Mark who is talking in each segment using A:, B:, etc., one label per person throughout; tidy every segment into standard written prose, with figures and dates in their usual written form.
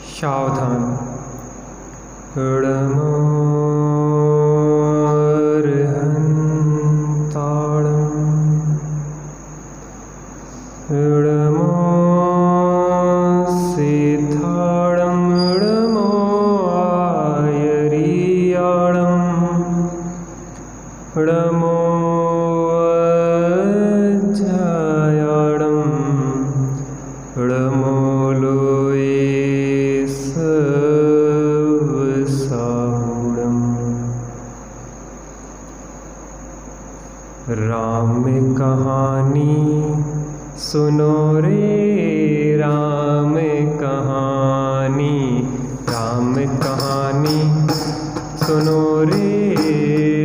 A: सावधान। राम कहानी सुनो रे, राम कहानी, राम कहानी सुनो रे,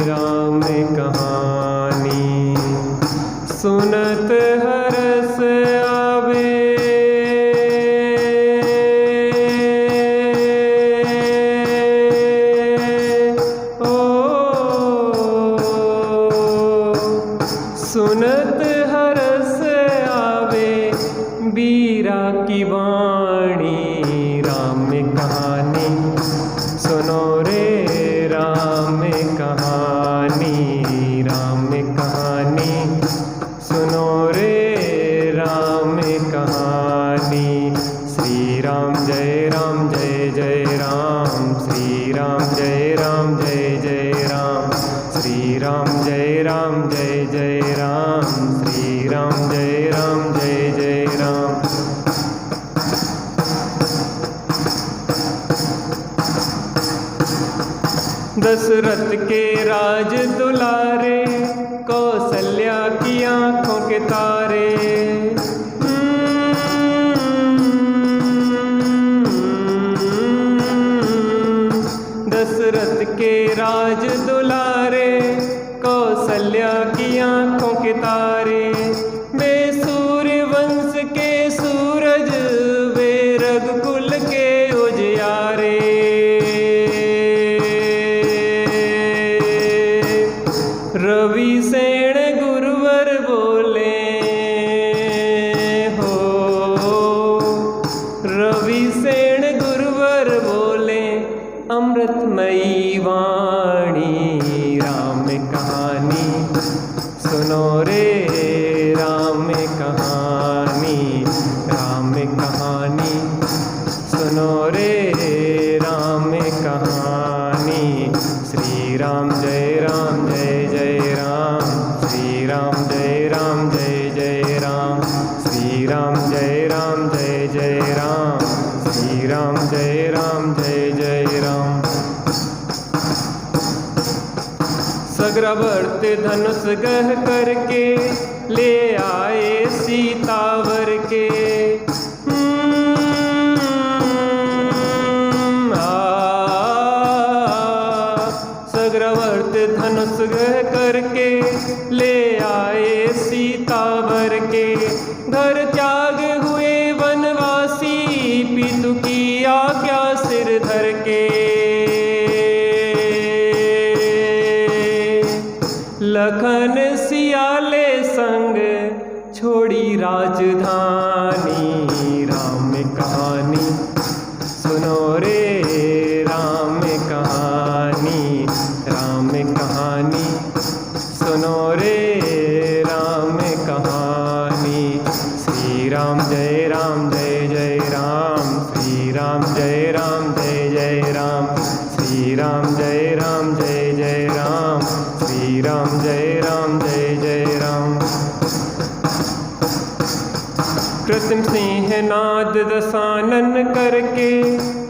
A: राम कहानी। सुनत हरस आवे, सुनत हरस आवे बीरा की वाणी। राम कहानी सुनो रे, राम कहानी, राम कहानी सुनो रे, राम कहानी। श्री राम जय राम जय जय राम, श्री राम जय राम जय जय राम, श्री राम जय राम जय जय राम, श्री राम जय राम जय जय राम। दशरथ के राज दुलारे, कौशल्या की आंखों के तारे। दशरथ के राज दुलारे, कौशल्या की आंखों के तारे। वे सूर्य वंश के सूरज, वे रघुकुल के उजियारे। रवि सेन गुरुवर बोले हो, रवि सेन गुरुवर बोले अमृतमयी वाणी। राम कहानी सुनो रे, राम कहानी, राम कहानी सुनो रे, राम कहानी। श्री राम जय राम जय जय राम, श्री राम जय राम जय जय राम, श्री राम जय राम जय जय राम, श्री राम जय राम जय जय राम। सग्रावर्त धनुष गह करके ले आए सीतावर के। सग्रावर्त धनुष गह करके ले आए सीतावर के। घर त्याग हुए वनवासी, पितु की आज्ञा सिर धर के। लखन सियाले संग छोड़ी राजधानी। राम कहानी सुनो रे, राम कहानी, राम कहानी सुनो रे, राम कहानी। श्री राम जय राम जय जय राम, श्री राम जय राम जय जय राम, श्री राम जय राम जय जय राम, श्री राम जय राम जय जय राम। कृत्रिम सिंह नाद दशानन करके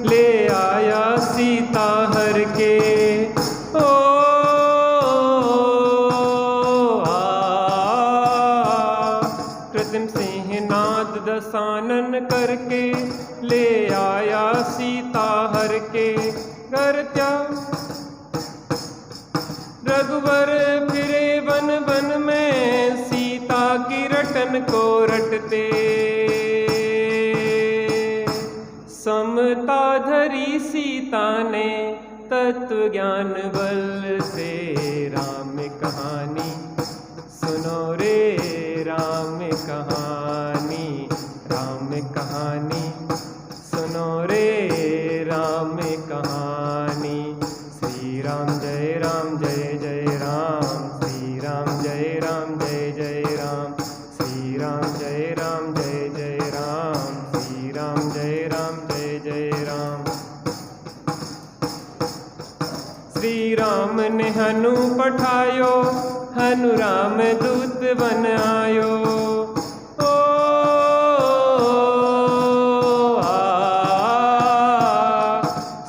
A: ले आया सीता हर के। ओ कृत्रिम सिंह नाद दशानन करके ले आया सीता हर के। घर त्याग रघुवर फिरे वन वन में, सीता की रटन को रटते। समता धरी सीता ने तत्व ज्ञान बल से। राम कहानी सुनो रे, राम कहानी, राम कहानी सुनो रे राम कहानी। श्री राम जय राम जय जय राम, श्री राम जय राम जय जय राम, श्री राम जय राम जय जय राम, श्री राम जय राम जय जय राम। श्री राम ने हनु पठायो, हनु राम दूत बन आयो।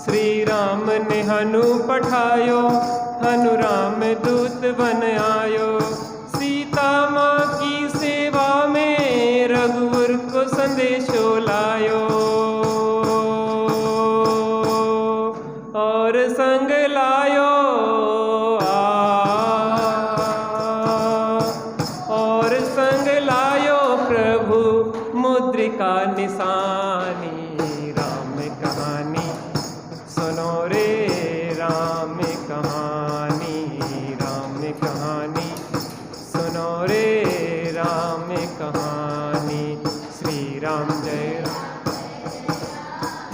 A: श्री राम ने हनु पठायो, हनु राम दूत बन आयो। सीता माँ की सेवा में रघुवर को संदेशो लायो, और संग लायो और संग लायो प्रभु मुद्रिका निशानी। राम कहानी सुनो रे राम कहानी, राम कहानी सुनो रे राम कहानी। श्री राम जय राम,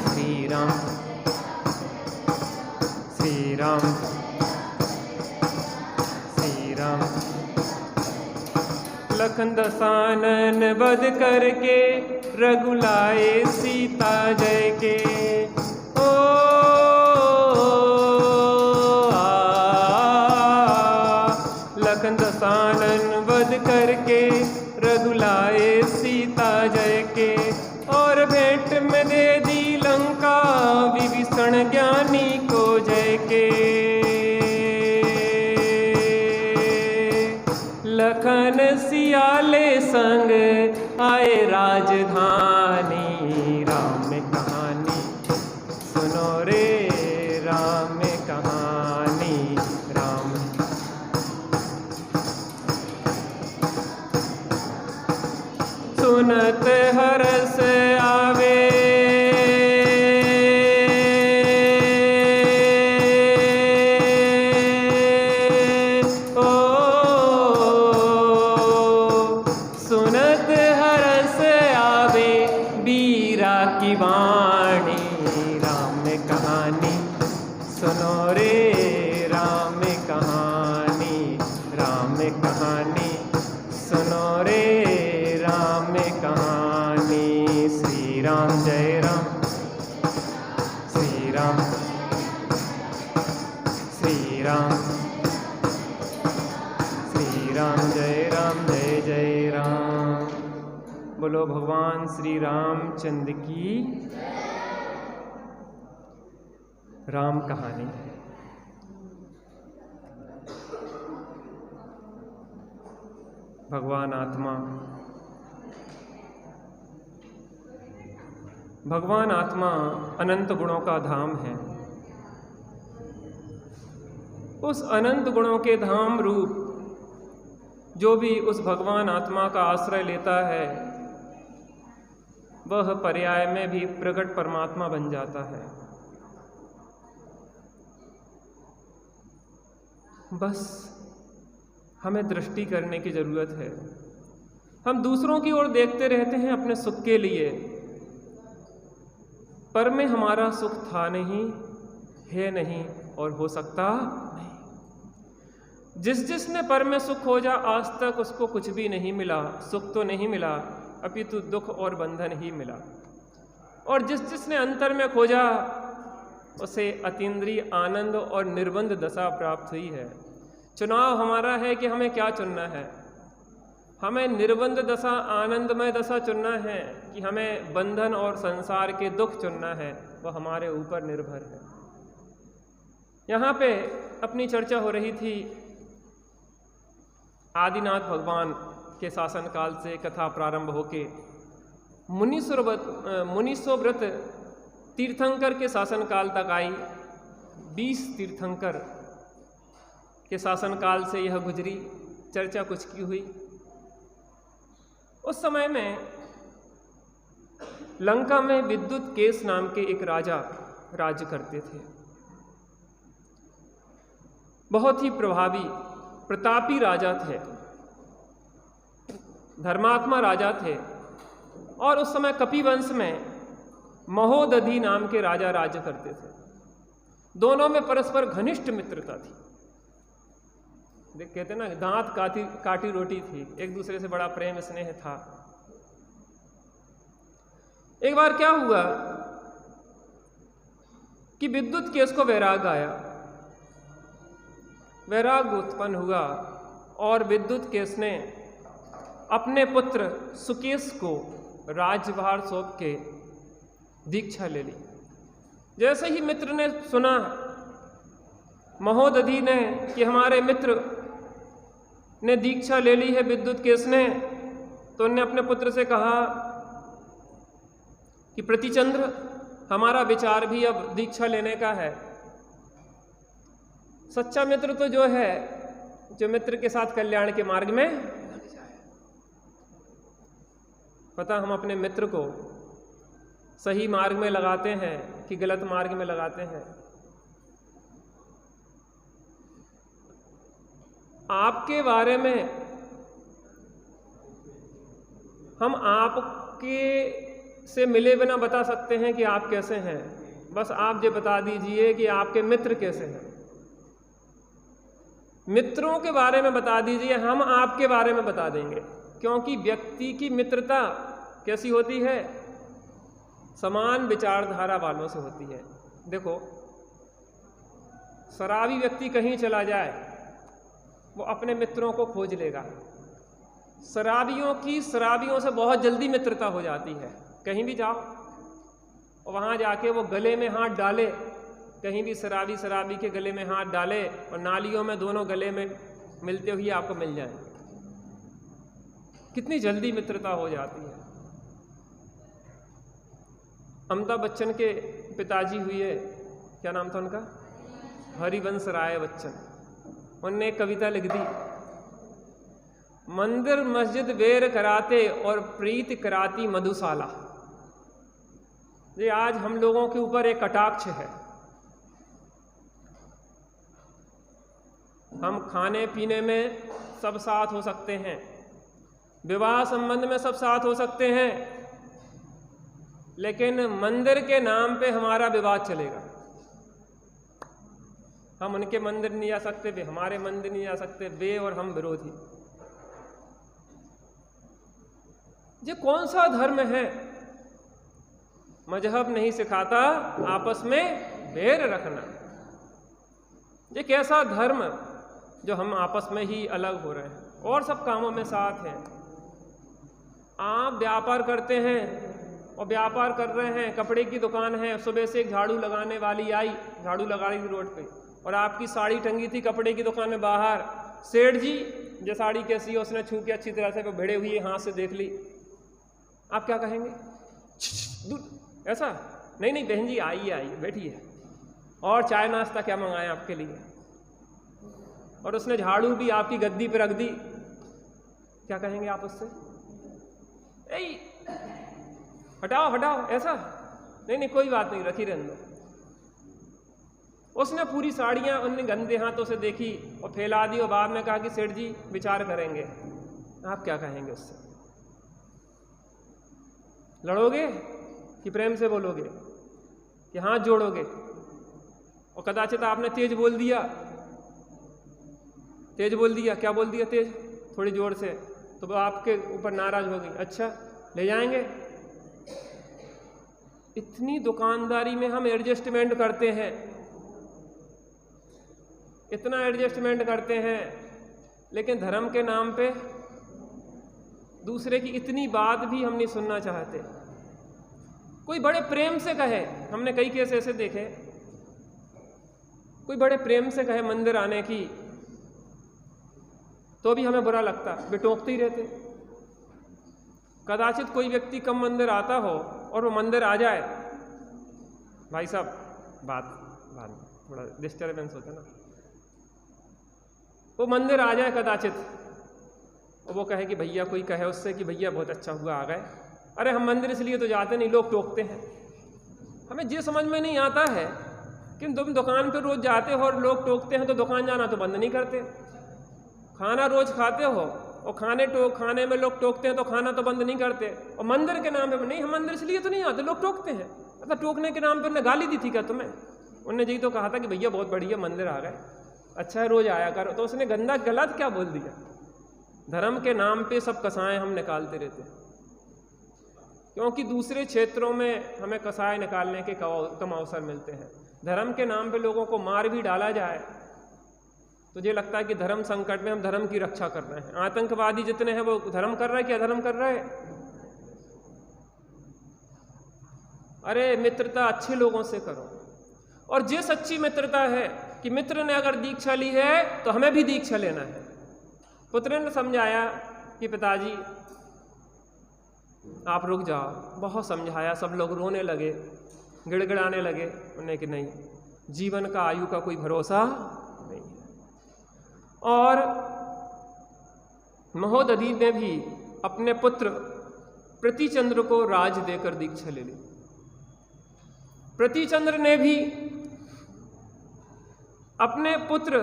A: श्री राम, श्री राम, श्री राम। लखन दसानन वध करके रघुलाए सीता जय के। ओ लखन दसानन वध करके रघुलाए सीता जय के। और भेंट में दे दी लंका विभीषण ज्ञानी को जय के। लखन सियाले संग आए राजधानी। राम कहानी सुनो रे राम कहानी, राम। सुनत हरस आवे, सुनत हरस आवे बीरा की वाणी। राम कहानी सुनो रे राम कहानी, राम कहानी सुनो रे राम कहानी। श्री राम जय राम, श्री राम, श्री राम, श्री राम जय राम जय जय राम। बोलो भगवान श्री रामचंद्र की। राम कहानी। भगवान आत्मा, भगवान आत्मा अनंत गुणों का धाम है। उस अनंत गुणों के धाम रूप जो भी उस भगवान आत्मा का आश्रय लेता है, वह पर्याय में भी प्रकट परमात्मा बन जाता है। बस हमें दृष्टि करने की जरूरत है। हम दूसरों की ओर देखते रहते हैं अपने सुख के लिए, पर में हमारा सुख था नहीं, है नहीं और हो सकता नहीं। जिसने पर में सुख खोजा आज तक उसको कुछ भी नहीं मिला। सुख तो नहीं मिला, अपितु दुख और बंधन ही मिला। और जिसने अंतर में खोजा उसे अतीन्द्रिय आनंद और निर्बंध दशा प्राप्त हुई है। चुनाव हमारा है कि हमें क्या चुनना है। हमें निर्बंध दशा, आनंदमय दशा चुनना है कि हमें बंधन और संसार के दुख चुनना है। वह हमारे ऊपर निर्भर है। यहाँ पे अपनी चर्चा हो रही थी आदिनाथ भगवान के शासन काल से कथा प्रारंभ होके मुनीसोव्रत तीर्थंकर के शासन काल तक आई। 20 तीर्थंकर के शासन काल से यह गुजरी। चर्चा कुछ की हुई। उस समय में लंका में विद्युत केस नाम के एक राजा राज्य करते थे। बहुत ही प्रभावी प्रतापी राजा थे, धर्मात्मा राजा थे। और उस समय कपिवंश में
B: महोदधि नाम के राजा राज्य करते थे। दोनों में परस्पर घनिष्ठ मित्रता थी। देख कहते ना, दांत काटी रोटी थी, एक दूसरे से बड़ा प्रेम स्नेह था। एक बार क्या हुआ कि विद्युत केस को वैराग आया, वैराग उत्पन्न हुआ और विद्युत केस ने अपने पुत्र सुकेश को राज्यभार सौंप के दीक्षा ले ली। जैसे ही मित्र ने सुना महोदधि ने कि हमारे मित्र ने दीक्षा ले ली है विद्युत केस ने, तो उन्होंने अपने पुत्र से कहा कि प्रतिचंद्र, हमारा विचार भी अब दीक्षा लेने का है। सच्चा मित्र तो जो है जो मित्र के साथ कल्याण के मार्ग में लग जाए। पता हम अपने मित्र को सही मार्ग में लगाते हैं कि गलत मार्ग में लगाते हैं। आपके बारे में हम आपके से मिले बिना बता सकते हैं कि आप कैसे हैं। बस आप ये बता दीजिए कि आपके मित्र कैसे हैं। मित्रों के बारे में बता दीजिए, हम आपके बारे में बता देंगे। क्योंकि व्यक्ति की मित्रता कैसी होती है? समान विचारधारा वालों से होती है। देखो, शराबी व्यक्ति कहीं चला जाए वो अपने मित्रों को खोज लेगा। शराबियों की शराबियों से बहुत जल्दी मित्रता हो जाती है। कहीं भी जाओ और वहाँ जाके वो गले में हाथ डाले, कहीं भी शराबी के गले में हाथ डाले और नालियों में दोनों गले में मिलते हुए आपको मिल जाए। कितनी जल्दी मित्रता हो जाती है। अमिताभ बच्चन के पिताजी हुए, क्या नाम था उनका? हरिवंश राय बच्चन। उनने एक कविता लिख दी, मंदिर मस्जिद वेर कराते और प्रीत कराती मधुशाला। ये आज हम लोगों के ऊपर एक कटाक्ष है। हम खाने पीने में सब साथ हो सकते हैं, विवाह संबंध में सब साथ हो सकते हैं, लेकिन मंदिर के नाम पे हमारा विवाद चलेगा। हम उनके मंदिर नहीं जा सकते, वे हमारे मंदिर नहीं जा सकते, वे और हम विरोधी। ये कौन सा धर्म है? मजहब नहीं सिखाता आपस में बैर रखना। ये कैसा धर्म जो हम आपस में ही अलग हो रहे हैं और सब कामों में साथ हैं। आप व्यापार करते हैं और व्यापार कर रहे हैं, कपड़े की दुकान है, सुबह से एक झाड़ू लगाने वाली आई, झाड़ू लगा रही थी रोड पे, और आपकी साड़ी टंगी थी कपड़े की दुकान में बाहर। सेठ जी, ये साड़ी कैसी है? उसने छू के अच्छी तरह से भिड़े हुई हाथ से देख ली। आप क्या कहेंगे? ऐसा नहीं, नहीं बहन जी, आइए बैठिए, और चाय नाश्ता क्या मंगाएं आपके लिए। और उसने झाड़ू भी आपकी गद्दी पे रख दी। क्या कहेंगे आप उससे? हटाओ, ऐसा नहीं, कोई बात नहीं, रखी रहने दो। उसने पूरी साड़ियां उनने गंदे हाथों से देखी और फैला दी और बाद में कहा कि सेठ जी विचार करेंगे। आप क्या कहेंगे उससे? लड़ोगे कि प्रेम से बोलोगे कि हाथ जोड़ोगे? और कदाचित आपने तेज बोल दिया, क्या बोल दिया तेज, थोड़ी जोर से, तो वो आपके ऊपर नाराज हो गई। अच्छा, ले जाएंगे। इतनी दुकानदारी में हम एडजस्टमेंट करते हैं, इतना एडजस्टमेंट करते हैं, लेकिन धर्म के नाम पे दूसरे की इतनी बात भी हम नहीं सुनना चाहते। कोई बड़े प्रेम से कहे, हमने कई केस ऐसे देखे, कोई बड़े प्रेम से कहे मंदिर आने की, तो भी हमें बुरा लगता, वे टोकते ही रहते। कदाचित कोई व्यक्ति कम मंदिर आता हो और वो मंदिर आ जाए, भाई साहब बात थोड़ा डिस्टर्बेंस होता है ना, वो मंदिर आ जाए कदाचित, और वो कहे कि भैया, कोई कहे उससे कि भैया बहुत अच्छा हुआ आ गए। अरे हम मंदिर इसलिए तो जाते नहीं, लोग टोकते हैं। हमें ये समझ में नहीं आता है कि तुम दुकान पर रोज जाते हो और लोग टोकते हैं तो दुकान जाना तो बंद नहीं करते। खाना रोज खाते हो और खाने में लोग टोकते हैं तो खाना तो बंद नहीं करते। और मंदिर के नाम पे नहीं, हम मंदिर इसलिए तो नहीं आते, लोग टोकते हैं। अच्छा, टोकने के नाम पे उन्होंने गाली दी थी क्या तुम्हें? उन्होंने यही तो कहा था कि भैया बहुत बढ़िया मंदिर आ गए, अच्छा है रोज आया करो। तो उसने गंदा गलत क्या बोल दिया? धर्म के नाम पे सब कसाएं हम निकालते रहते हैं, क्योंकि दूसरे क्षेत्रों में हमें कसाए निकालने के कम अवसर मिलते हैं। धर्म के नाम पे लोगों को मार भी डाला जाए तो ये लगता है कि धर्म संकट में हम धर्म की रक्षा कर रहे हैं। आतंकवादी जितने हैं वो धर्म कर रहे हैं कि अधर्म कर रहे हैं? अरे मित्रता अच्छे लोगों से करो, और ये सच्ची मित्रता है कि मित्र ने अगर दीक्षा ली है तो हमें भी दीक्षा लेना है। पुत्र ने समझाया कि पिताजी आप रुक जाओ, बहुत समझाया, सब लोग रोने लगे, गिड़गिड़ाने लगे। उन्होंने कि नहीं, जीवन का आयु का कोई भरोसा नहीं है। और महोदधि ने भी अपने पुत्र प्रतिचंद्र को राज देकर दीक्षा ले ली। प्रतिचंद्र ने भी अपने पुत्र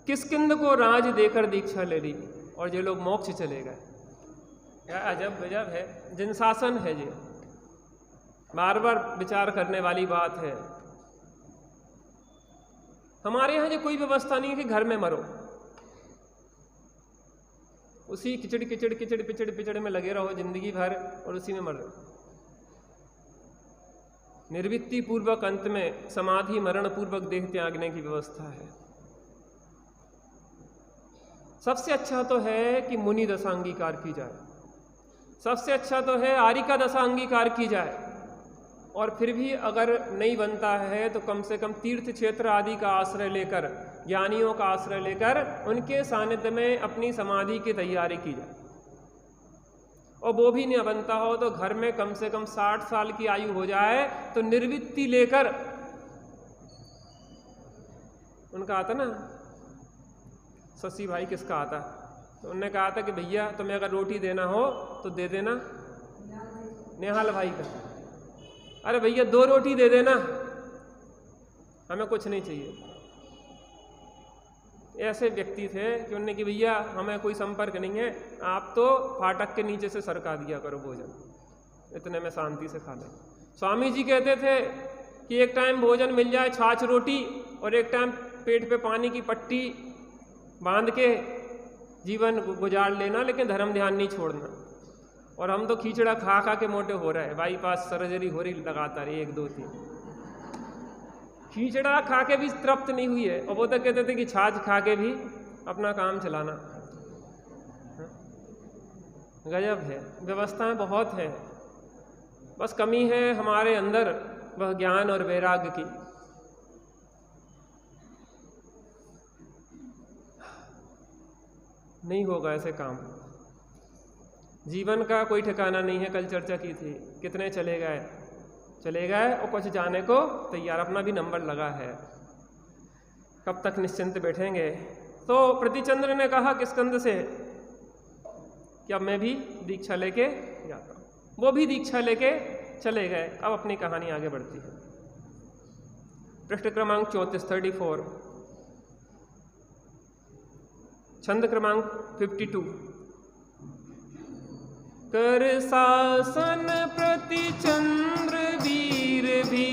B: किष्किंध को राज देकर दीक्षा ले ली, और ये लोग मोक्ष चले गए। क्या अजब गजब है, जिन शासन है ये, बार बार विचार करने वाली बात है। हमारे यहाँ ये कोई व्यवस्था नहीं है कि घर में मरो, उसी किचड़ किचड़ किचड़ पिचड़ पिचड़ में लगे रहो जिंदगी भर और उसी में मर रहो। निर्वृत्ति पूर्वक अंत में समाधि मरण पूर्वक देह त्यागने की व्यवस्था है। सबसे अच्छा तो है कि मुनि दशा अंगीकार की जाए, सबसे अच्छा तो है आरिका दशा अंगीकार की जाए, और फिर भी अगर नहीं बनता है तो कम से कम तीर्थ क्षेत्र आदि का आश्रय लेकर, ज्ञानियों का आश्रय लेकर उनके सानिध्य में अपनी समाधि की तैयारी की जाए। और वो भी नहीं बनता हो तो घर में कम से कम 60 साल की आयु हो जाए तो निर्वृत्ति लेकर, उनका आता ना शशि भाई, किसका आता, तो उन्होंने कहा था कि भैया तुम्हें अगर रोटी देना हो तो दे देना नेहाल भाई का। अरे भैया 2 रोटी दे देना, हमें कुछ नहीं चाहिए। ऐसे व्यक्ति थे कि उन्होंने कि भैया हमें कोई संपर्क नहीं है, आप तो फाटक के नीचे से सरका दिया करो भोजन, इतने में शांति से खा लें। स्वामी जी कहते थे कि एक टाइम भोजन मिल जाए, छाछ रोटी, और एक टाइम पेट पे पानी की पट्टी बांध के जीवन गुजार लेना, लेकिन धर्म ध्यान नहीं छोड़ना। और हम तो खींचड़ा खा खा के मोटे हो रहे हैं, बाईपास सर्जरी हो रही लगातार 1 2 3, खींचड़ा खा के भी तृप्त नहीं हुई है, और वो तो कहते थे कि छाछ खा के भी अपना काम चलाना। गजब है, व्यवस्थाएं बहुत है, बस कमी है हमारे अंदर वह ज्ञान और वैराग्य की। नहीं होगा ऐसे काम, जीवन का कोई ठिकाना नहीं है। कल चर्चा की थी, कितने चले गए और कुछ जाने को तैयार, अपना भी नंबर लगा है, कब तक निश्चिंत बैठेंगे। तो प्रतिचंद्र ने कहा किष्किंध से कि अब मैं भी दीक्षा लेके जाता हूँ। वो भी दीक्षा लेके चले गए। अब अपनी कहानी आगे बढ़ती है। पृष्ठ क्रमांक 34 छंद क्रमांक 52। कर शासन प्रतिचंद्र वीर भी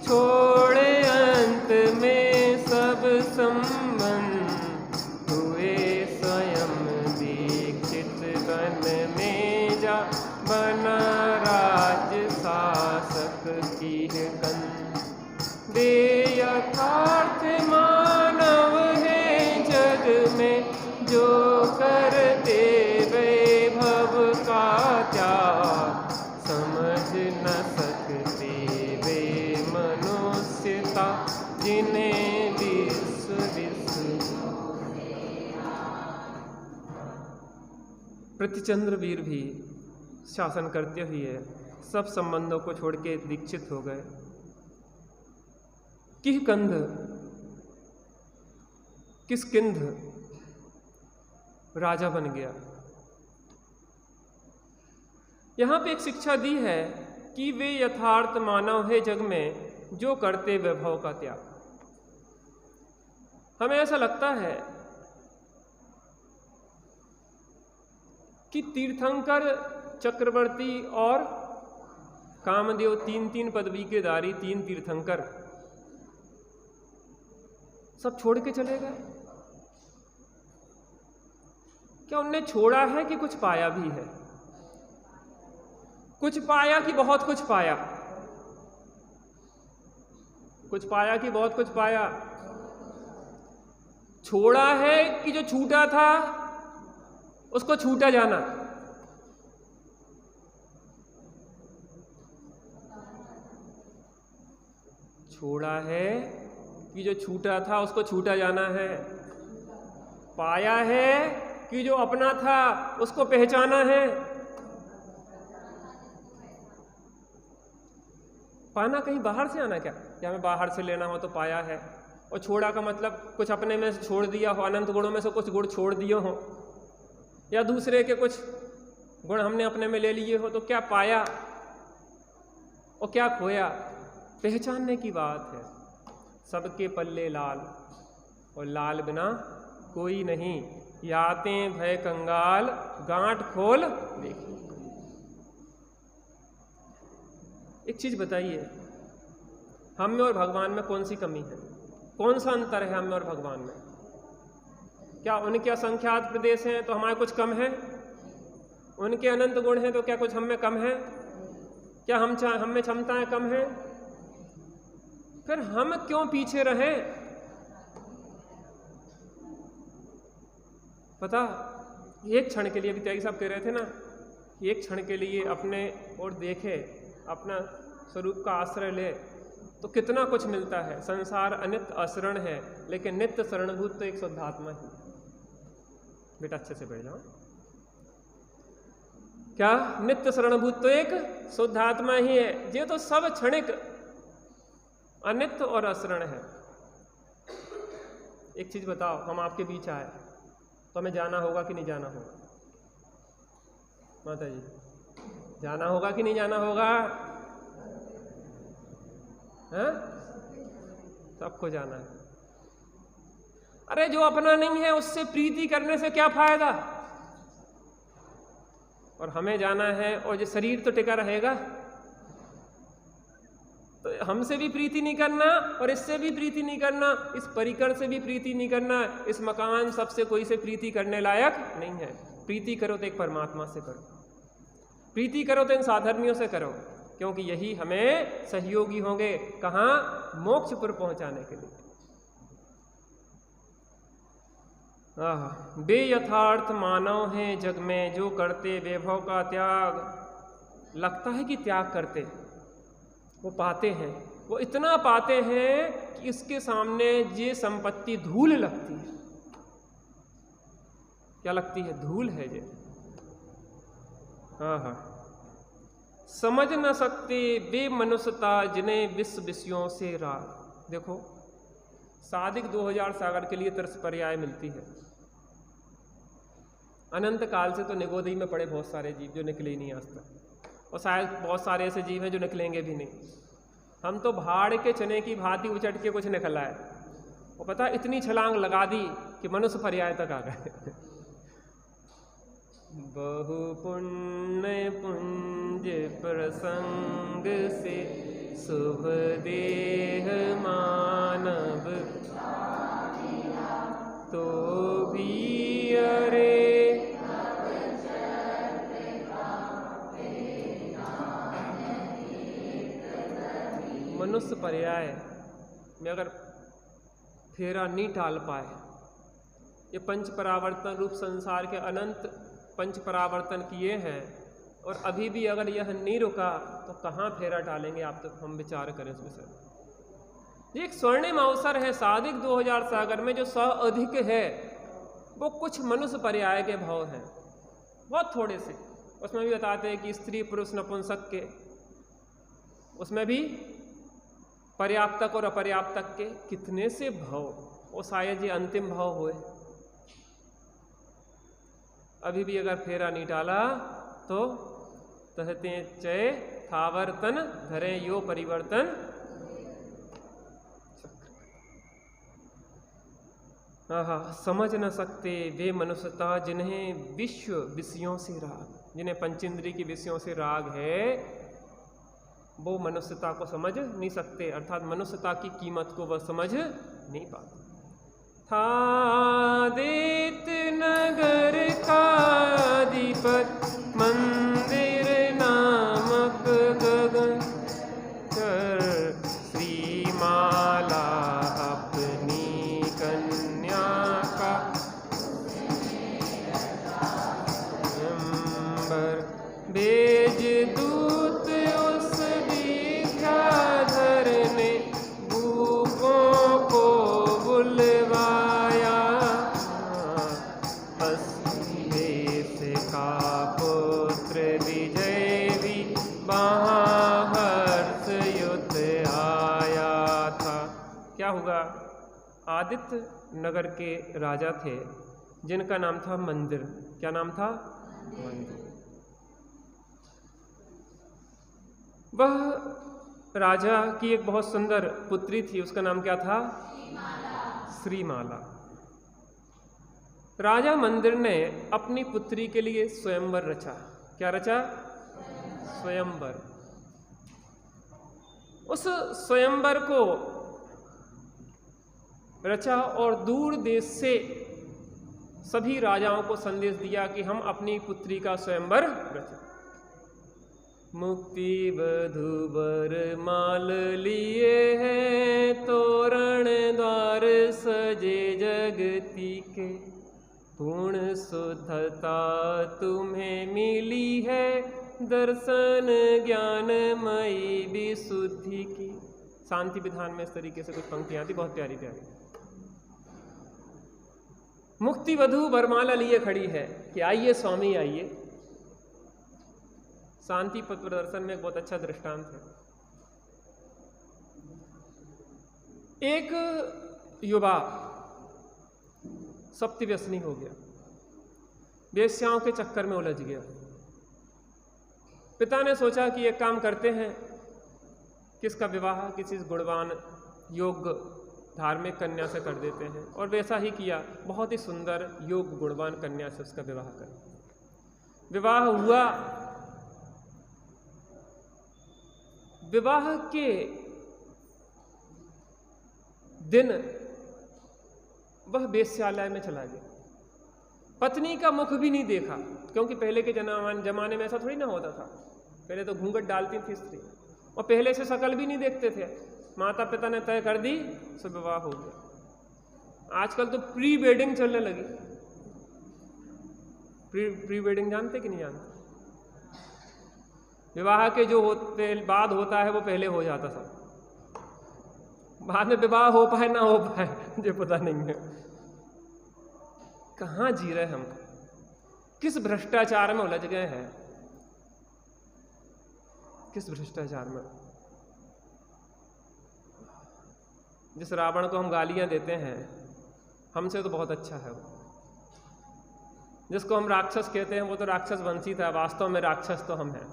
B: छोड़े अंत में सब संबंध, हुए स्वयं दीक्षित वन में जा, बना राज शासक की कंद। दे यथार्थ मानव है जग में, जो करते वैभव का त्याग, समझ न सकते वे मनुष्यता, जिन्हें विश्व प्रतिचंद्र वीर भी शासन करते हुए सब संबंधों को छोड़ के दीक्षित हो गए। किष्किंध राजा बन गया। यहाँ पे एक शिक्षा दी है कि वे यथार्थ मानव है जग में, जो करते वैभव का त्याग। हमें ऐसा लगता है कि तीर्थंकर, चक्रवर्ती और कामदेव 3-3 पदवी के धारी, 3 तीर्थंकर सब छोड़ के चले गए। क्या उनने छोड़ा है कि कुछ पाया भी है? कुछ पाया कि बहुत कुछ पाया? कुछ पाया कि बहुत कुछ पाया? छोड़ा है कि जो छूटा था उसको छूटा जाना? छोड़ा है कि जो छूटा था उसको छूटा जाना है? पाया है कि जो अपना था उसको पहचाना है? पाना कहीं बाहर से आना क्या? या हमें बाहर से लेना हो तो पाया है, और छोड़ा का मतलब कुछ अपने में से छोड़ दिया हो, अनंत गुणों में से कुछ गुण छोड़ दिए हो, या दूसरे के कुछ गुण हमने अपने में ले लिए हो, तो क्या पाया और क्या खोया? पहचानने की बात है। सबके पल्ले लाल, और लाल बिना कोई नहीं। याते भय कंगाल, गांठ खोल देखिए। एक चीज बताइए, हम में और भगवान में कौन सी कमी है? कौन सा अंतर है हम में और भगवान में? क्या उनके असंख्यात प्रदेश हैं तो हमारे कुछ कम है? उनके अनंत गुण हैं तो क्या कुछ हम में कम है? क्या हम में क्षमताएं कम हैं? फिर हम क्यों पीछे रहे? पता, एक क्षण के लिए, अभी त्यागी साहब कह रहे थे ना, एक क्षण के लिए अपने और देखे, अपना स्वरूप का आश्रय ले तो कितना कुछ मिलता है। संसार अनित्य अशरण है, लेकिन नित्य शरणभूत तो एक शुद्धात्मा ही। बेटा अच्छे से बैठ जाओ। क्या नित्य शरणभूत तो एक शुद्धात्मा ही है। ये तो सब क्षणिक अनित्य और अशरण है। एक चीज बताओ, हम आपके बीच आए तो हमें जाना होगा कि नहीं जाना होगा? माता जी, जाना होगा कि नहीं जाना होगा? हैं? सबको जाना है। अरे जो अपना नहीं है उससे प्रीति करने से क्या फायदा? और हमें जाना है, और ये शरीर तो टिका रहेगा, तो हमसे भी प्रीति नहीं करना और इससे भी प्रीति नहीं करना, इस परिकर से भी प्रीति नहीं करना, इस मकान सबसे कोई से प्रीति करने लायक नहीं है। प्रीति करो तो एक परमात्मा से करो, प्रीति करो तो इन साधर्मियों से करो, क्योंकि यही हमें सहयोगी होंगे। कहाँ? मोक्षपुर पहुंचाने के लिए। बेयथार्थ मानव हैं जग में, जो करते वैभव का त्याग। लगता है कि त्याग करते, वो पाते हैं, वो इतना पाते हैं कि इसके सामने ये संपत्ति धूल लगती है। क्या लगती है? धूल है ये। हाँ, समझ न सकते वे मनुष्यता जिन्हें विश्व विषयों से राग। देखो, सादिक 2000 सागर के लिए तरस पर्याय मिलती है। अनंत काल से तो निगोदई में पड़े बहुत सारे जीव जो निकले ही नहीं आज तक, और शायद बहुत सारे ऐसे जीव हैं जो निकलेंगे भी नहीं। हम तो भाड़ के चने की भांति उचट के कुछ निकला है, और पता इतनी छलांग लगा दी कि मनुष्य पर्याय तक आ गए। बहु पुण्य पुंज प्रसंग से शुभ देह मानव, तो भी अरे मनुष्य पर्याय में अगर फेरा नहीं टाल पाए, ये पंच परावर्तन रूप संसार के अनंत पंच परावर्तन किए हैं, और अभी भी अगर यह नहीं रुका तो कहाँ फेरा टालेंगे? आप तो हम विचार करें इस विषय। एक स्वर्णिम अवसर है सादिक 2000 सागर में, जो 100 अधिक है, वो कुछ मनुष्य पर्याय के भाव हैं, बहुत थोड़े से। उसमें भी बताते हैं कि स्त्री पुरुष नपुंसक के, उसमें भी पर्याप्तक और अपर्याप्तक के कितने से भाव, वो शायद ये अंतिम भाव हुए। अभी भी अगर फेरा नहीं डाला तो कहते चय थावर्तन धरे यो परिवर्तन। समझ न सकते वे मनुष्यता जिन्हें विश्व विषयों से राग, जिन्हें पंचेंद्रिय के विषयों से राग है, वो मनुष्यता को समझ नहीं सकते, अर्थात मनुष्यता की कीमत को वह समझ नहीं पाते। था देत नगर का अधिपत मंदिर नामक गगन कर श्रीमाला अपनी कन्या का अंबर भेज दूत उस विद्याधर ने भूपों को बुलवाया। देश का पुत्र विजय भी वहाँ हर्ष युद्ध आया था। क्या हुआ? आदित्य नगर के राजा थे जिनका नाम था मंदिर। क्या नाम था? मंदिर। वह राजा की एक बहुत सुंदर पुत्री थी, उसका नाम क्या था? श्रीमाला। राजा मंदिर ने अपनी पुत्री के लिए स्वयंवर रचा। क्या रचा? स्वयंवर। उस स्वयंवर को रचा और दूर देश से सभी राजाओं को संदेश दिया कि हम अपनी पुत्री का स्वयंवर रचें। मुक्ति वधूवर माल लिए हैं, तोरण द्वार सजे जगती के, पूर्ण शुद्धता तुम्हें मिली है, दर्शन ज्ञानमयी विशुद्धि की। शांति विधान में इस तरीके से कुछ पंक्तियां थी, बहुत प्यारी प्यारी। मुक्ति वधू वरमाला लिए खड़ी है कि आइए स्वामी आइए। शांति पथ प्रदर्शन में एक बहुत अच्छा दृष्टांत है। एक युवा सप्तव्यसनी हो गया, वेश्याओं के चक्कर में उलझ गया। पिता ने सोचा कि एक काम करते हैं, किसका विवाह किसी गुणवान योग्य धार्मिक कन्या से कर देते हैं, और वैसा ही किया। बहुत ही सुंदर योग्य गुणवान कन्या से उसका विवाह कर विवाह हुआ। विवाह के दिन वह वेश्यालय में चला गया। पत्नी का मुख भी नहीं देखा, क्योंकि पहले के जमाने में ऐसा थोड़ी ना होता था। पहले तो घूंघट डालती थी स्त्री, और पहले से शकल भी नहीं देखते थे। माता पिता ने तय कर दी, सो विवाह हो गया। आजकल तो प्री वेडिंग चलने लगी। प्री वेडिंग जानते कि नहीं जानते? विवाह के जो बाद होता है वो पहले हो जाता था, बाद में विवाह हो पाए ना हो पाए मुझे पता नहीं है। कहाँ जी रहे हम, किस भ्रष्टाचार में उलझ गए हैं, किस भ्रष्टाचार में। जिस रावण को हम गालियां देते हैं, हमसे तो बहुत अच्छा है वो। जिसको हम राक्षस कहते हैं वो तो राक्षस वंशी था, वास्तव में राक्षस तो हम हैं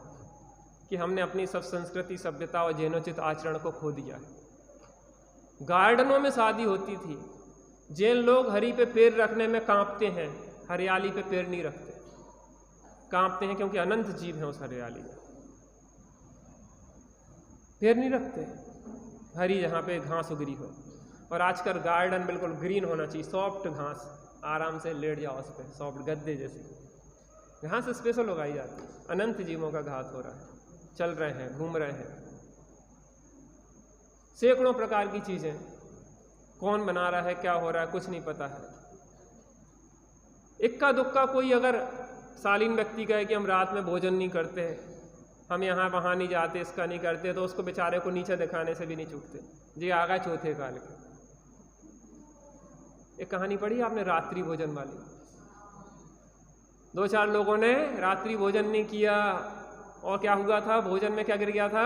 B: कि हमने अपनी सब संस्कृति सभ्यता और जैनोचित आचरण को खो दिया है। गार्डनों में शादी होती थी, जैन लोग हरी पे पैर रखने में कांपते हैं, हरियाली पे पैर नहीं रखते। कांपते हैं क्योंकि अनंत जीव हैं उस हरियाली में, पैर नहीं रखते हरी जहाँ पे घास उगरी हो। और आजकल गार्डन बिल्कुल ग्रीन होना चाहिए, सॉफ्ट घास, आराम से लेट जाओ उस पर, सॉफ्ट गद्दे जैसी घास स्पेशल उगाई जाती है। अनंत जीवों का घात हो रहा है, चल रहे हैं, घूम रहे हैं, सैकड़ों प्रकार की चीजें। कौन बना रहा है, क्या हो रहा है, कुछ नहीं पता है। इक्का दुक्का कोई अगर शालीन व्यक्ति कहे कि हम रात में भोजन नहीं करते, हम यहाँ वहाँ नहीं जाते, इसका नहीं करते, तो उसको बेचारे को नीचे दिखाने से भी नहीं चूकते। जी आगा चौथे काल के। एक कहानी पढ़ी आपने रात्रि भोजन वाली? 2-4 लोगों ने रात्रि भोजन नहीं किया और क्या हुआ था? भोजन में क्या गिर गया था?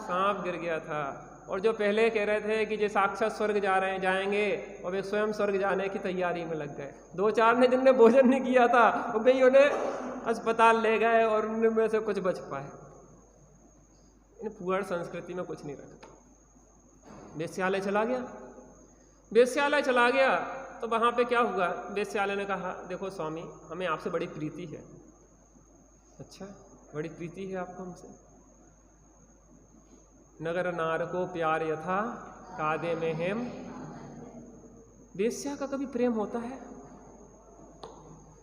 B: सांप गिर गया था। और जो पहले कह रहे थे कि जो साक्षात स्वर्ग जा रहे हैं, जाएंगे, और वे स्वयं स्वर्ग जाने की तैयारी में लग गए। 2-4 ने जिनने भोजन नहीं किया था वो कहीं उन्हें अस्पताल ले गए और उनमें से कुछ बच पाए। इन पुअर संस्कृति में कुछ नहीं रखा। वेश्यालय चला गया। वेश्यालय चला गया तो वहाँ पे क्या हुआ? वेश्यालय ने कहा, देखो स्वामी, हमें आपसे बड़ी प्रीति है। अच्छा, बड़ी प्रीति है आपको हमसे? नगर नार को प्यार यथा कादे में हेम। वेश्या का कभी प्रेम होता है?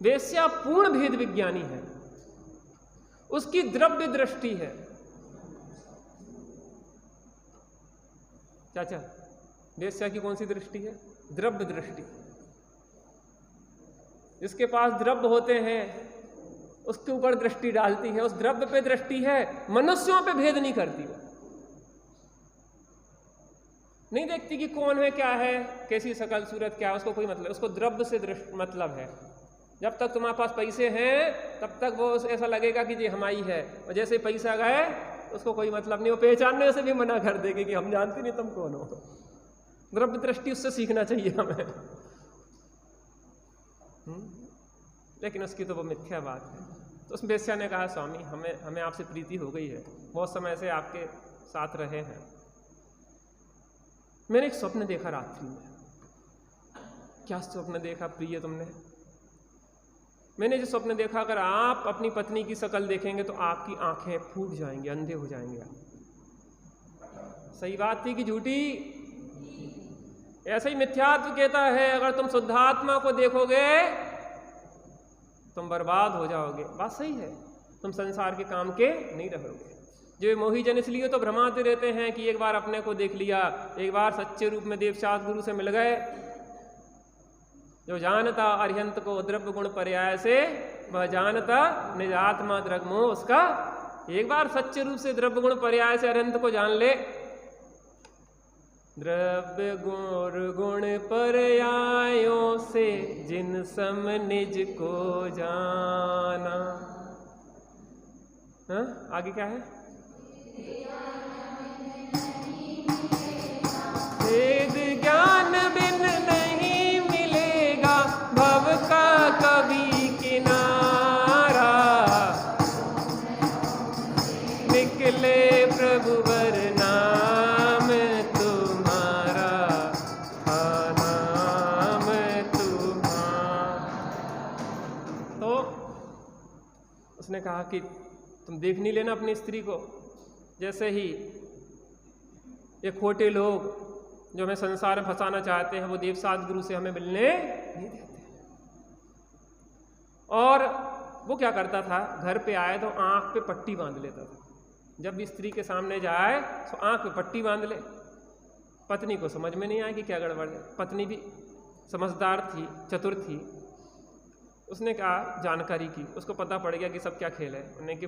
B: वेश्या पूर्ण भेद विज्ञानी है, उसकी द्रव्य दृष्टि है। चाचा, वेश्या की कौन सी दृष्टि है? द्रव्य दृष्टि। जिसके पास द्रव्य होते हैं उसके ऊपर दृष्टि डालती है, उस द्रव्य पे दृष्टि है, मनुष्यों पे भेद नहीं करती। वो नहीं देखती कि कौन है, क्या है, कैसी शकल सूरत क्या है, उसको कोई मतलब, उसको द्रव्य से मतलब है। जब तक तुम्हारे पास पैसे हैं तब तक वो ऐसा लगेगा कि ये हमारी है, और जैसे पैसा गए उसको कोई मतलब नहीं, वो पहचानने से भी मना कर देगी कि हम जानते नहीं तुम कौन हो। द्रव्य दृष्टि उससे सीखना चाहिए हमें। लेकिन उसकी तो वो मिथ्या बात है। तो उस वेश्या ने कहा, स्वामी हमें आपसे प्रीति हो गई है, बहुत समय से आपके साथ रहे हैं। मैंने एक स्वप्न देखा रात्रि में। क्या स्वप्न देखा प्रिय तुमने? मैंने जो स्वप्न देखा, अगर आप अपनी पत्नी की शकल देखेंगे तो आपकी आंखें फूट जाएंगी, अंधे हो जाएंगे आप। सही बात थी कि झूठी? ऐसा ही मिथ्यात्व कहता है, अगर तुम शुद्धात्मा को देखोगे तुम बर्बाद हो जाओगे। बात सही है, तुम संसार के काम के नहीं रहोगे। जो मोही जन इसलिए तो भ्रमाते रहते हैं कि एक बार अपने को देख लिया, एक बार सच्चे रूप में देवशास्त्र गुरु से मिल गए। जो जानता अरिहंत को द्रव्य गुण पर्याय से, वह जानता निज आत्मा द्रग्मो। उसका एक बार सच्चे रूप से द्रव्य गुण पर्याय से अरिहंत को जान ले। द्रव्य गुण पर्यायों से जिन सम निज को जाना। आगे क्या है? वेद ज्ञान बिन नहीं मिलेगा भव का कभी किनारा। निकले प्रभु वर नाम तुम्हारा, नाम तुम्हारा। तो उसने कहा कि तुम देख नहीं लेना अपनी स्त्री को। जैसे ही ये खोटे लोग जो हमें संसार में फंसाना चाहते हैं, वो देवशास्त्र गुरु से हमें मिलने नहीं देते। और वो क्या करता था, घर पे आए तो आंख पे पट्टी बांध लेता था। जब भी स्त्री के सामने जाए तो आंख पे पट्टी बांध ले। पत्नी को समझ में नहीं आया कि क्या गड़बड़ है। पत्नी भी समझदार थी, चतुर थी। उसने कहा, जानकारी की, उसको पता पड़ गया कि सब क्या खेल है। उन्हें कि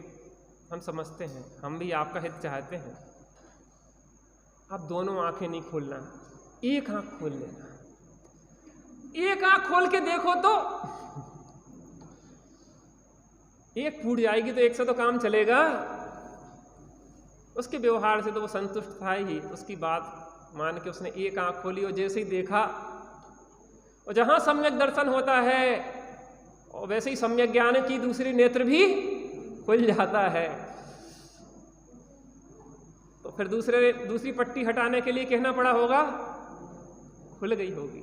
B: हम समझते हैं, हम भी आपका हित चाहते हैं। आप दोनों आंखें नहीं खोलना, एक आंख खोल लेना। एक आंख खोल के देखो तो एक फूट जाएगी तो एक से तो काम चलेगा। उसके व्यवहार से तो वो संतुष्ट था ही। उसकी बात मान के उसने एक आंख खोली और जैसे ही देखा, और जहां सम्यक दर्शन होता है और वैसे ही सम्यक ज्ञान की दूसरी नेत्र भी खुल जाता है। तो फिर दूसरी पट्टी हटाने के लिए कहना पड़ा होगा, खुल गई होगी।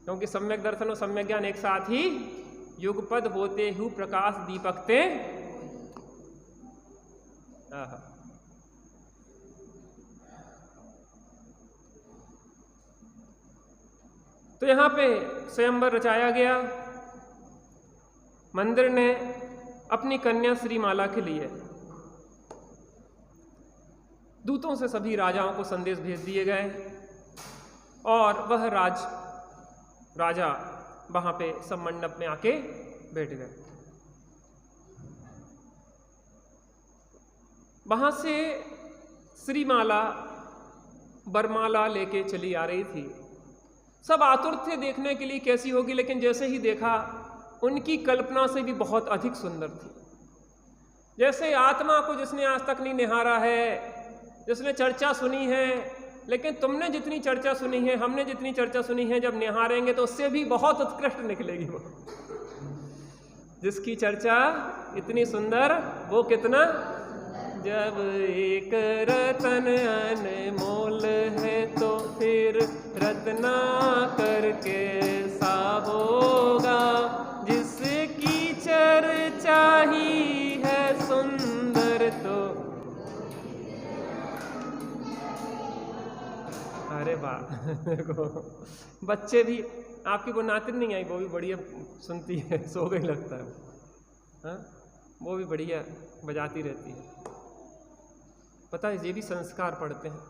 B: क्योंकि सम्यक दर्शन और सम्यक ज्ञान एक साथ ही युगपद होते हु प्रकाश दीपकते। तो यहां पे स्वयंवर रचाया गया। मंदिर ने अपनी कन्या श्रीमाला के लिए दूतों से सभी राजाओं को संदेश भेज दिए गए, और वह राजा वहां पे सब मंडप में आके बैठ गए। वहां से श्रीमाला बरमाला लेके चली आ रही थी। सब आतुर थे देखने के लिए कैसी होगी, लेकिन जैसे ही देखा उनकी कल्पना से भी बहुत अधिक सुंदर थी। जैसे आत्मा को जिसने आज तक नहीं निहारा है, जिसने चर्चा सुनी है, लेकिन तुमने जितनी चर्चा सुनी है, हमने जितनी चर्चा सुनी है, जब निहारेंगे तो उससे भी बहुत उत्कृष्ट निकलेगी वो। जिसकी चर्चा इतनी सुंदर, वो कितना। जब एक रतन अनमोल है तो फिर रत्ना करके सा होगा। जिसकी चर्चा ही है सुंदर तो अरे वाह देखो बच्चे भी, आपकी वो नातिन नहीं आई, वो भी बढ़िया सुनती है, सो गई लगता है। हाँ, वो भी बढ़िया बजाती रहती है। पता है ये भी संस्कार पड़ते हैं।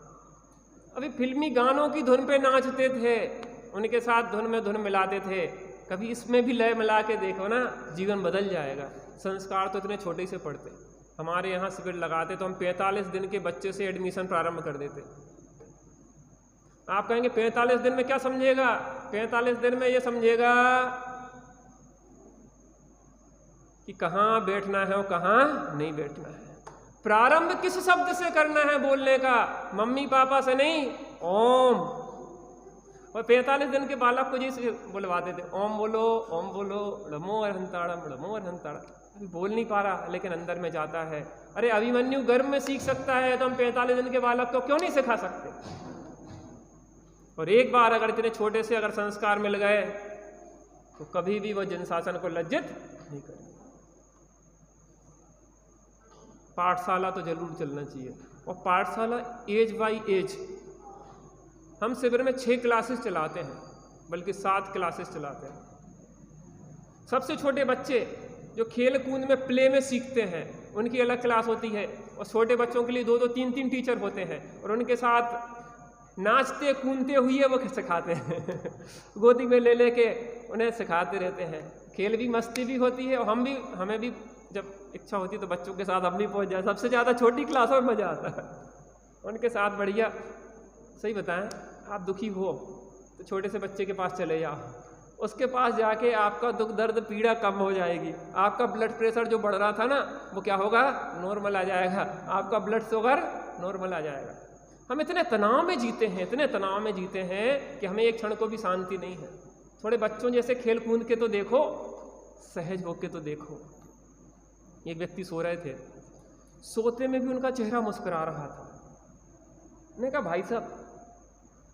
B: अभी फिल्मी गानों की धुन पे नाचते थे, उनके साथ धुन में धुन मिलाते थे। कभी इसमें भी लय मिला के देखो ना, जीवन बदल जाएगा। संस्कार तो इतने छोटे से पड़ते। हमारे यहाँ शिविर लगाते तो हम 45 दिन के बच्चे से एडमिशन प्रारंभ कर देते। आप कहेंगे 45 दिन में क्या समझेगा? 45 दिन में ये समझेगा कि कहाँ बैठना है और कहाँ नहीं बैठना है। प्रारंभ किस शब्द से करना है बोलने का? मम्मी पापा से नहीं, ओम। और 45 दिन के बालक को जैसे बुलवाते थे, ओम बोलो, ओम बोलो, नमो अरहंताड़म, नमो अरहंताड़म। अभी बोल नहीं पा रहा लेकिन अंदर में जाता है। अरे अभिमन्यु गर्भ में सीख सकता है तो हम 45 दिन के बालक को क्यों नहीं सिखा सकते? और एक बार अगर इतने छोटे से अगर संस्कार मिल गए तो कभी भी वो जिन शासन को लज्जित नहीं करेंगे। पाठशाला तो जरूर चलना चाहिए, और पाठशाला एज बाई एज। हम शिविर में 6 क्लासेस चलाते हैं, बल्कि 7 क्लासेस चलाते हैं। सबसे छोटे बच्चे जो खेल कूद में प्ले में सीखते हैं उनकी अलग क्लास होती है, और छोटे बच्चों के लिए 2-2 3-3 टीचर होते हैं, और उनके साथ नाचते कूदते हुए वो सिखाते हैं गोदी में ले लेके उन्हें सिखाते रहते हैं। खेल भी मस्ती भी होती है, और हमें भी जब इच्छा होती है तो बच्चों के साथ हम भी पहुंच जाए। सबसे ज़्यादा छोटी क्लासों में मज़ा आता है उनके साथ, बढ़िया। सही बताएं, आप दुखी हो तो छोटे से बच्चे के पास चले जाओ, उसके पास जाके आपका दुख दर्द पीड़ा कम हो जाएगी। आपका ब्लड प्रेशर जो बढ़ रहा था ना, वो क्या होगा? नॉर्मल आ जाएगा। आपका ब्लड शुगर नॉर्मल आ जाएगा। हम इतने तनाव में जीते हैं, इतने तनाव में जीते हैं कि हमें एक क्षण को भी शांति नहीं है। थोड़े बच्चों जैसे खेल कूद के तो देखो, सहज होके तो देखो। एक व्यक्ति सो रहे थे, सोते में भी उनका चेहरा मुस्कुरा रहा था। मैंने कहा भाई साहब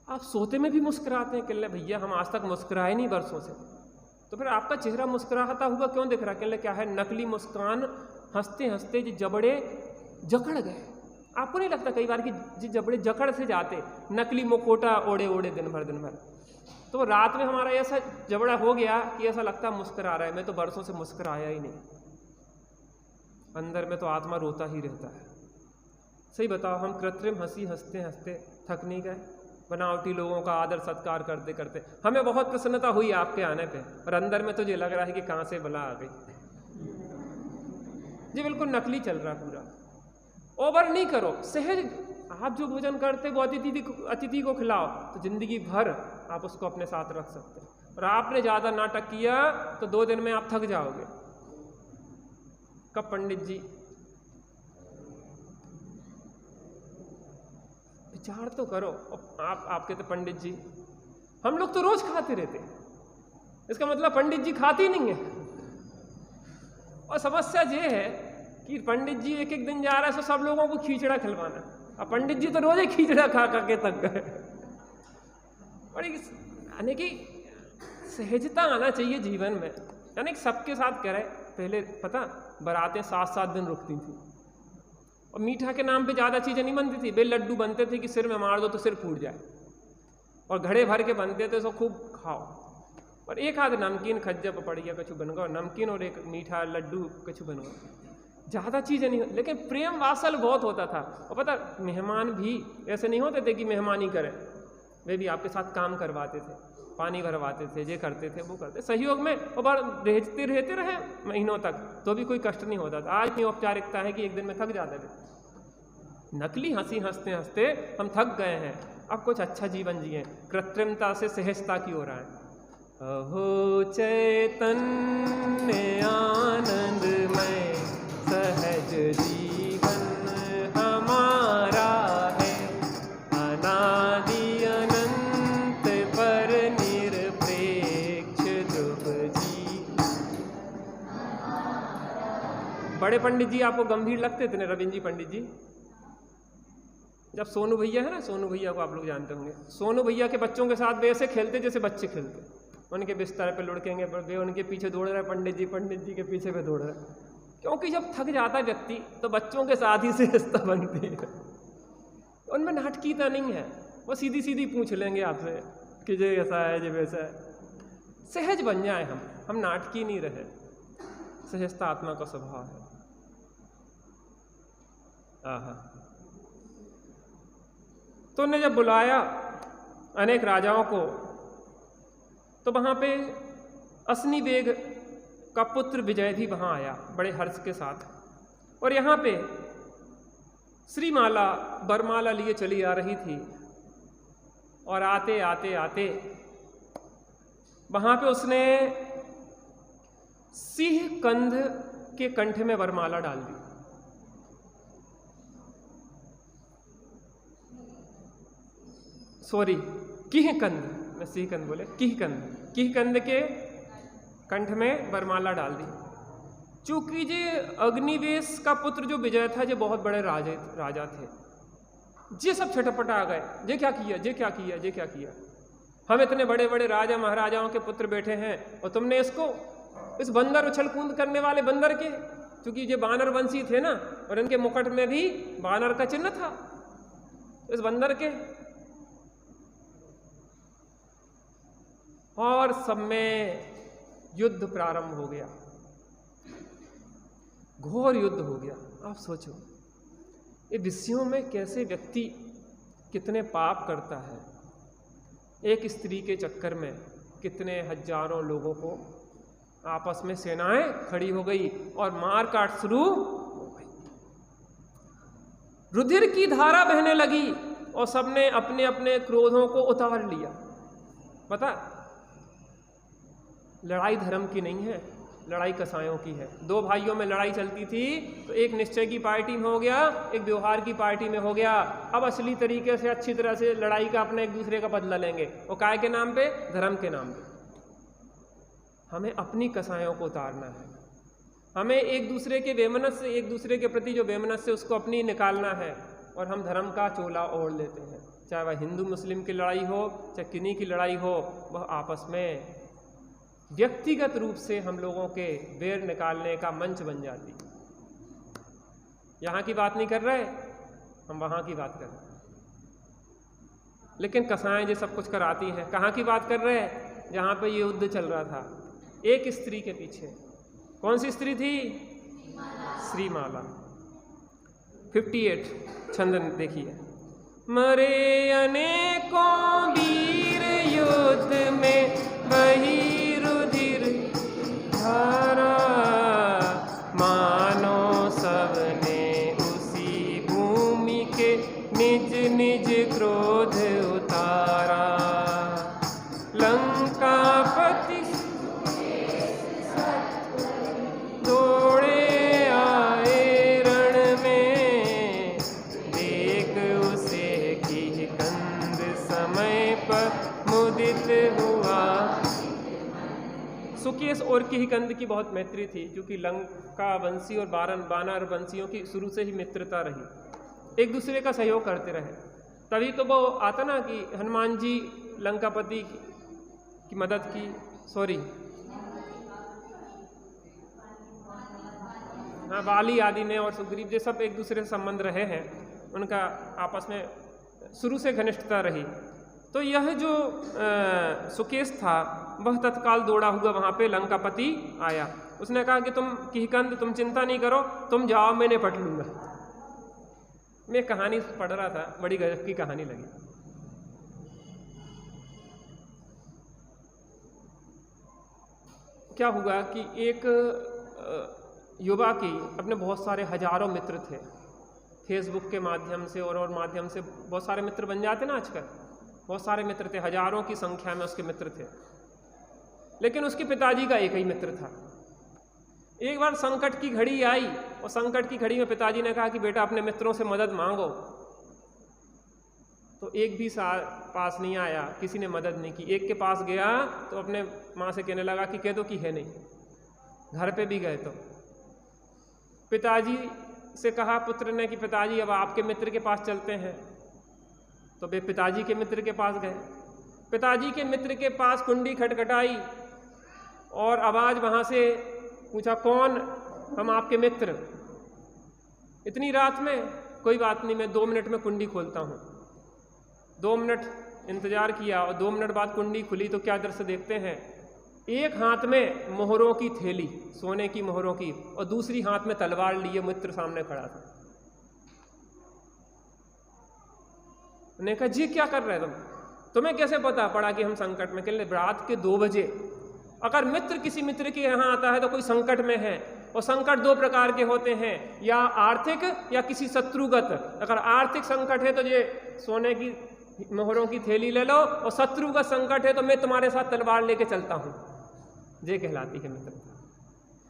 B: आप सोते में भी मुस्कुराते हैं? कहने भैया हम आज तक मुस्कुराए नहीं बरसों से। तो फिर आपका चेहरा मुस्कुराता हुआ क्यों दिख रहा? कहने क्या है, नकली मुस्कान हंसते हंसते जी जबड़े जकड़ गए। आपको नहीं लगता कई बार कि जी जबड़े जकड़ से जाते, नकली मुखोटा ओढ़े ओढ़े दिन भर, तो रात में हमारा ऐसा जबड़ा हो गया कि ऐसा लगता मुस्कुरा रहा है। मैं तो बरसों से मुस्कुराया ही नहीं, अंदर में तो आत्मा रोता ही रहता है। सही बताओ, हम कृत्रिम हंसी हंसते हंसते थक नहीं गए? बनावटी लोगों का आदर सत्कार करते करते हमें बहुत प्रसन्नता हुई आपके आने पे, और अंदर में तो ये लग रहा है कि कहाँ से बला आ गई। जी बिल्कुल नकली चल रहा पूरा। ओवर नहीं करो, सहज। आप जो भोजन करते वो अतिथि को खिलाओ तो जिंदगी भर आप उसको अपने साथ रख सकते हैं। और आपने ज़्यादा नाटक किया तो 2 दिन में आप थक जाओगे। कब पंडित जी विचार तो करो। आपके तो पंडित जी, हम लोग तो रोज खाते रहते, इसका मतलब पंडित जी खाते नहीं है। और समस्या ये है कि पंडित जी एक दिन जा रहा है तो सब लोगों को खींचड़ा खिलवाना, अब पंडित जी तो रोज ही खींचड़ा खा के थक गए। और यानी कि सहजता आना चाहिए जीवन में, यानी कि सबके साथ कह रहे। पहले पता बारातें 7-7 दिन रुकती थी, और मीठा के नाम पे ज़्यादा चीज़ें नहीं बनती थी। बेल लड्डू बनते थे कि सिर में मार दो तो सिर फूट जाए, और घड़े भर के बनते थे तो खूब खाओ। और एक आध नमकीन खज्जा पपड़िया कछु बन गया, नमकीन और एक मीठा लड्डू कछु बन गया, ज़्यादा चीज़ें नहीं। लेकिन प्रेम वासल बहुत होता था। और पता मेहमान भी ऐसे नहीं होते थे कि मेहमानी करें, वे भी आपके साथ काम करवाते थे, पानी भरवाते थे, ये करते थे वो करते, सहयोग में। और बार रहते रहे महीनों तक तो भी कोई कष्ट नहीं होता था। आज की औपचारिकता है कि एक दिन में थक जाते थे। नकली हंसी हंसते हंसते हम थक गए हैं। अब कुछ अच्छा जीवन जिए, कृत्रिमता से सहजता की ओर आए। अहो चैतन्य आनंदमय सहज जीवन हमारा है, अनादि अनंत पर निरपेक्ष ध्रुव जी। बड़े पंडित जी आपको गंभीर लगते थे ना, रविंद्र जी पंडित जी। जब सोनू भैया है ना, सोनू भैया को आप लोग जानते होंगे, सोनू भैया के बच्चों के साथ वे ऐसे खेलते जैसे बच्चे खेलते। उनके बिस्तर पे लुढ़केंगे, वे उनके पीछे दौड़ रहे, पंडित जी के पीछे पे दौड़ रहे। क्योंकि जब थक जाता है व्यक्ति तो बच्चों के साथ ही सहजता बनती है, उनमें नाटकीयता नहीं है। वो सीधी सीधी पूछ लेंगे आपसे कि ये ऐसा है ये वैसा है। सहज बन जाए हम नाटकी नहीं रहे। सहजता आत्मा का स्वभाव है। आहा। तो उन्हें जब बुलाया अनेक राजाओं को, तो वहां पे असनी बेग का पुत्र विजय भी वहां आया बड़े हर्ष के साथ। और यहाँ पे श्रीमाला बरमाला लिए चली आ रही थी, और आते आते आते वहां पे उसने सिंह कंध के कंठ में वरमाला डाल दी। सॉरी, किहकंद, मैं सिंह कंध बोले, किहकंद के कंठ में वरमाला डाल दी। चूंकि जे अग्निवेश का पुत्र जो विजय था, जो बहुत बड़े राजा थे, ये सब छटपटा आ गए। ये क्या किया, ये क्या किया, ये क्या किया। हम इतने बड़े बड़े राजा महाराजाओं के पुत्र बैठे हैं, और तुमने इसको, इस बंदर, उछल कूद करने वाले बंदर के, क्योंकि ये बानर वंशी थे ना, और इनके मुकुट में भी बानर का चिन्ह था, इस बंदर के। और सब में युद्ध प्रारंभ हो गया, घोर युद्ध हो गया। आप सोचो, ये विषयों में कैसे व्यक्ति कितने पाप करता है। एक स्त्री के चक्कर में कितने हजारों लोगों को आपस में सेनाएं खड़ी हो गई और मार काट शुरू हो गई। रुधिर की धारा बहने लगी और सबने अपने अपने क्रोधों को उतार लिया। पता, लड़ाई धर्म की नहीं है, लड़ाई कसायों की है। दो भाइयों में लड़ाई चलती थी, तो एक निश्चय की पार्टी में हो गया, एक व्यवहार की पार्टी में हो गया। अब असली तरीके से अच्छी तरह से लड़ाई का अपने एक दूसरे का बदला लेंगे, और काय के नाम पे, धर्म के नाम पे। हमें अपनी कसायों को उतारना है। हमें एक दूसरे के वेमनस्य से, एक दूसरे के प्रति जो वेमनस्य, उसको अपनी निकालना है। और हम धर्म का चोला ओढ़ लेते हैं, चाहे वह हिंदू मुस्लिम की लड़ाई हो, चाहे किन्हीं की लड़ाई हो, वह आपस में व्यक्तिगत रूप से हम लोगों के बैर निकालने का मंच बन जाती। यहाँ की बात नहीं कर रहे, हम वहाँ की बात कर रहे हैं। लेकिन कसाएं जो सब कुछ कराती हैं। कहाँ की बात कर रहे हैं? जहाँ पे ये युद्ध चल रहा था, एक स्त्री के पीछे। कौन सी स्त्री थी? श्रीमाला। 58 छंद देखिए। मरे अनेकों वीर युद्ध में, वही रुधिर धारा, मानो सबने उसी भूमि के निज निज क्रोध उतारा। लंकापति दौड़े आए रण में, देख उसे किहकंद समय पर मुदित हुआ। सुकेश और किहकंद की बहुत मैत्री थी, क्योंकि लंका वंशी और बानर वंशियों की शुरू से ही मित्रता रही, एक दूसरे का सहयोग करते रहे। तभी तो वो आता ना कि हनुमान जी लंकापति की मदद की, सॉरी हाँ, वाली आदि ने और सुग्रीव जी सब एक दूसरे से संबंध रहे हैं, उनका आपस में शुरू से घनिष्ठता रही। तो यह जो सुकेश था, वह तत्काल दौड़ा हुआ वहाँ पे लंकापति आया। उसने कहा कि तुम किहकंद, तुम चिंता नहीं करो, तुम जाओ, मैं निपट लूँगा। मैं कहानी पढ़ रहा था, बड़ी गजब की कहानी लगी। क्या हुआ कि एक युवा की अपने बहुत सारे हजारों मित्र थे, फेसबुक के माध्यम से और माध्यम से बहुत सारे मित्र बन जाते ना आजकल। बहुत सारे मित्र थे, हजारों की संख्या में उसके मित्र थे। लेकिन उसके पिताजी का एक ही मित्र था। एक बार संकट की घड़ी आई, और संकट की घड़ी में पिताजी ने कहा कि बेटा अपने मित्रों से मदद मांगो। तो एक भी पास नहीं आया, किसी ने मदद नहीं की। एक के पास गया तो अपने माँ से कहने लगा कि कह दो कि है नहीं। घर पे भी गए तो पिताजी से कहा पुत्र ने कि पिताजी अब आपके मित्र के पास चलते हैं। तो वे पिताजी के मित्र के पास गए। पिताजी के मित्र के पास कुंडी खटखटाई और आवाज़ वहाँ से पूछा, कौन? हम आपके मित्र। इतनी रात में? कोई बात नहीं, मैं 2 मिनट में कुंडी खोलता हूँ। 2 मिनट इंतजार किया और 2 मिनट बाद कुंडी खुली तो क्या दृश्य देखते हैं, एक हाथ में मोहरों की थैली, सोने की मोहरों की, और दूसरी हाथ में तलवार लिए मित्र सामने खड़ा था। उन्होंने कहा जी क्या कर रहे तुम, तुम्हें कैसे पता पड़ा कि हम संकट में? कहने रात के 2 बजे अगर मित्र किसी मित्र के यहाँ आता है तो कोई संकट में है, और संकट 2 प्रकार के होते हैं, या आर्थिक या किसी शत्रुगत। अगर आर्थिक संकट है तो ये सोने की मोहरों की थैली ले लो, और शत्रुगत संकट है तो मैं तुम्हारे साथ तलवार लेके चलता हूँ। ये कहलाती है मित्रता,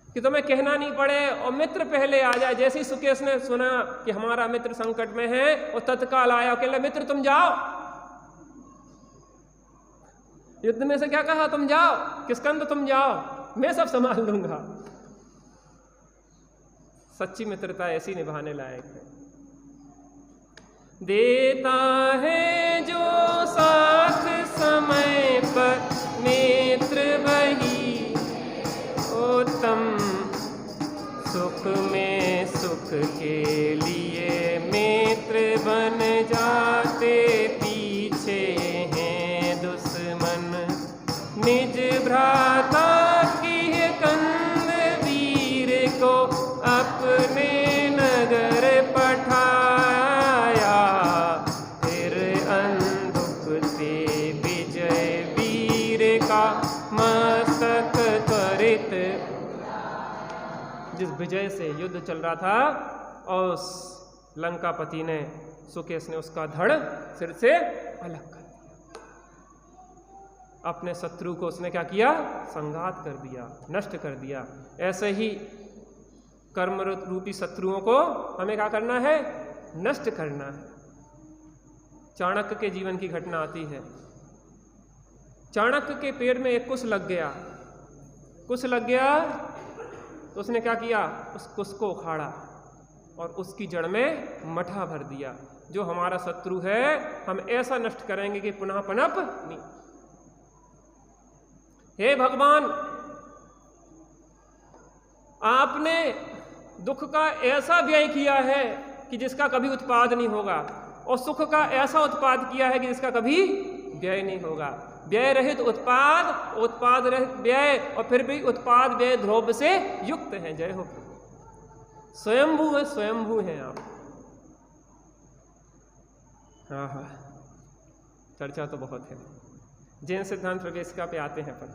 B: कि तुम्हें कहना नहीं पड़े और मित्र पहले आ जाए। जैसे ही सुकेश ने सुना कि हमारा मित्र संकट में है और तत्काल आया, कहले मित्र तुम जाओ, युद्ध में से क्या कहा, तुम जाओ, किस्कंद तुम जाओ, मैं सब संभाल लूंगा। सच्ची मित्रता ऐसी निभाने लायक है। देता है जो साथ समय पर मित्र वही, उत्तम सुख में सुख के लिए मित्र बन जाते, पीछे हैं दुश्मन निज भ्राता की कंद, वीर को अपने नगर पठाया, फिर अंधुक से विजय वीर का मस्तक त्वरित। जिस विजय से युद्ध चल रहा था और उस लंकापति ने, सुकेश ने उसका धड़ सिर से अलग कर दिया। अपने शत्रु को उसने क्या किया, संघात कर दिया, नष्ट कर दिया। ऐसे ही कर्म रूपी शत्रुओं को हमें क्या करना है, नष्ट करना है। चाणक्य के जीवन की घटना आती है। चाणक्य के पेड़ में एक कुश लग गया, कुश लग गया तो उसने क्या किया, उस कुश को उखाड़ा और उसकी जड़ में मठा भर दिया। जो हमारा शत्रु है हम ऐसा नष्ट करेंगे कि पुनः पनप नहीं। हे भगवान, आपने दुख का ऐसा व्यय किया है कि जिसका कभी उत्पाद नहीं होगा, और सुख का ऐसा उत्पाद किया है कि जिसका कभी व्यय नहीं होगा। व्यय रहित उत्पाद, उत्पाद रहित व्यय, और फिर भी उत्पाद व्यय ध्रुव से युक्त हैं। जय हो प्रभु। स्वयंभू है, स्वयंभू हैं आप। हाँ, चर्चा तो बहुत है। जैन सिद्धांत प्रवेशिका पे आते हैं अपन।